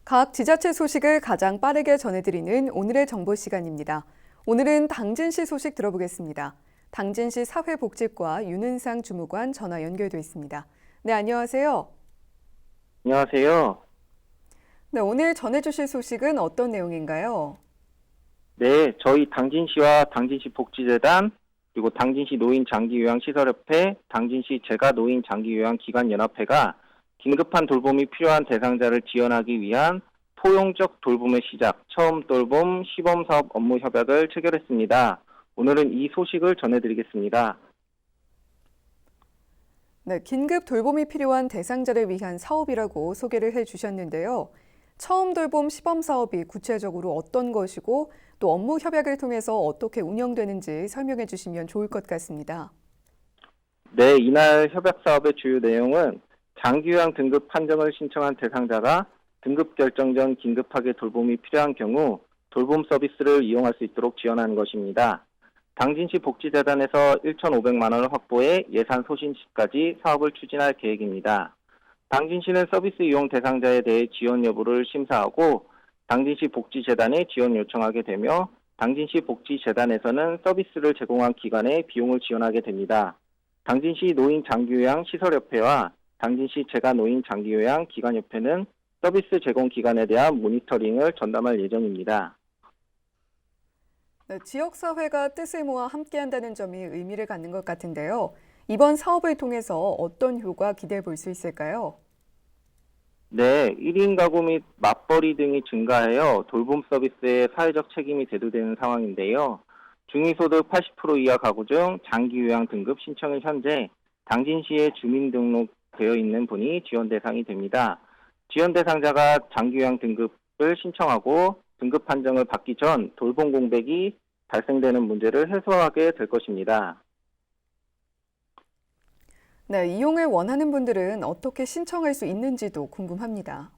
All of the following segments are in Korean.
각 지자체 소식을 가장 빠르게 전해드리는 오늘의 정보 시간입니다. 오늘은 당진시 소식 들어보겠습니다. 당진시 사회복지과 윤은상 주무관 전화 연결돼 있습니다. 네, 안녕하세요. 안녕하세요. 네, 오늘 전해주실 소식은 어떤 내용인가요? 네, 저희 당진시와 당진시 복지재단, 그리고 당진시 노인장기요양시설협회, 당진시 재가노인장기요양기관연합회가 긴급한 돌봄이 필요한 대상자를 지원하기 위한 포용적 돌봄의 시작, 처음 돌봄 시범사업 업무 협약을 체결했습니다. 오늘은 이 소식을 전해드리겠습니다. 네, 긴급 돌봄이 필요한 대상자를 위한 사업이라고 소개를 해주셨는데요. 처음 돌봄 시범 사업이 구체적으로 어떤 것이고 또 업무 협약을 통해서 어떻게 운영되는지 설명해 주시면 좋을 것 같습니다. 네, 이날 협약 사업의 주요 내용은 장기요양 등급 판정을 신청한 대상자가 등급 결정 전 긴급하게 돌봄이 필요한 경우 돌봄 서비스를 이용할 수 있도록 지원하는 것입니다. 당진시 복지재단에서 1,500만 원을 확보해 예산 소신 시까지 사업을 추진할 계획입니다. 당진시는 서비스 이용 대상자에 대해 지원 여부를 심사하고 당진시 복지재단에 지원 요청하게 되며 당진시 복지재단에서는 서비스를 제공한 기관에 비용을 지원하게 됩니다. 당진시 노인장기요양시설협회와 당진시 재가노인장기요양기관협회는 서비스 제공 기관에 대한 모니터링을 전담할 예정입니다. 네, 지역사회가 뜻을 모아 함께한다는 점이 의미를 갖는 것 같은데요. 이번 사업을 통해서 어떤 효과 기대해 볼 수 있을까요? 네, 1인 가구 및 맞벌이 등이 증가하여 돌봄 서비스의 사회적 책임이 대두되는 상황인데요. 중위소득 80% 이하 가구 중 장기요양 등급 신청은 현재 당진시에 주민등록되어 있는 분이 지원 대상이 됩니다. 지원 대상자가 장기요양 등급을 신청하고 등급 판정을 받기 전 돌봄 공백이 발생되는 문제를 해소하게 될 것입니다. 네, 이용을 원하는 분들은 어떻게 신청할 수 있는지도 궁금합니다.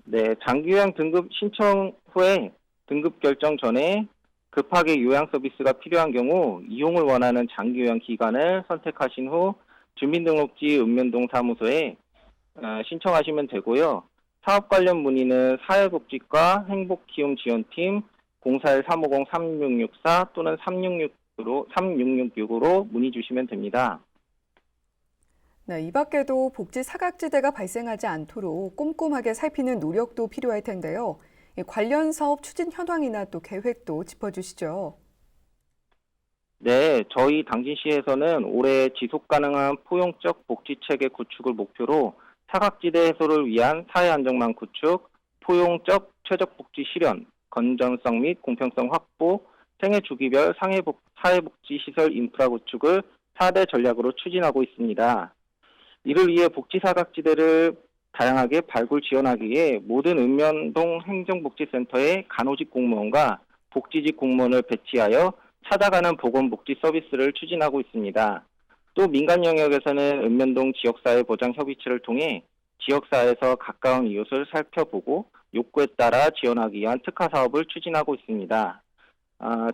네, 장기요양 등급 신청 후에 등급 결정 전에 급하게 요양 서비스가 필요한 경우 이용을 원하는 장기요양 기관을 선택하신 후 주민등록지 읍면동 사무소에 신청하시면 되고요. 사업 관련 문의는 사회복지과 행복키움지원팀 041-350-3664 또는 3666으로 문의 주시면 됩니다. 네, 이 밖에도 복지 사각지대가 발생하지 않도록 꼼꼼하게 살피는 노력도 필요할 텐데요. 이 관련 사업 추진 현황이나 또 계획도 짚어주시죠. 네, 저희 당진시에서는 올해 지속가능한 포용적 복지체계 구축을 목표로 사각지대 해소를 위한 사회안정망 구축, 포용적 최적복지 실현, 건전성 및 공평성 확보, 생애주기별 사회복지시설 인프라 구축을 4대 전략으로 추진하고 있습니다. 이를 위해 복지사각지대를 다양하게 발굴 지원하기 위해 모든 읍면동 행정복지센터에 간호직 공무원과 복지직 공무원을 배치하여 찾아가는 보건복지 서비스를 추진하고 있습니다. 또 민간 영역에서는 읍면동 지역사회보장협의체를 통해 지역사회에서 가까운 이웃을 살펴보고 욕구에 따라 지원하기 위한 특화사업을 추진하고 있습니다.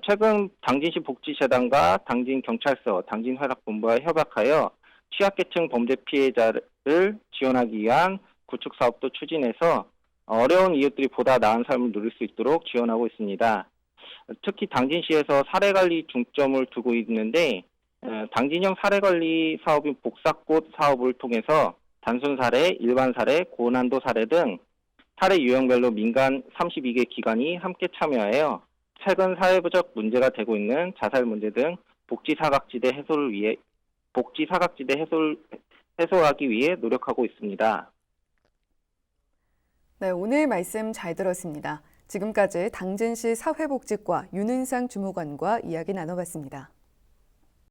최근 당진시 복지재단과 당진경찰서, 당진활악본부와 협약하여 취약계층 범죄 피해자를 지원하기 위한 구축 사업도 추진해서 어려운 이웃들이 보다 나은 삶을 누릴 수 있도록 지원하고 있습니다. 특히 당진시에서 사례관리 중점을 두고 있는데 당진형 사례관리 사업인 복사꽃 사업을 통해서 단순 사례, 일반 사례, 고난도 사례 등 사례 유형별로 민간 32개 기관이 함께 참여하여 최근 사회적 문제가 되고 있는 자살 문제 등 해소하기 위해 노력하고 있습니다. 네, 오늘 말씀 잘 들었습니다. 지금까지 당진시 사회복지과 윤은상 주무관과 이야기 나눠봤습니다.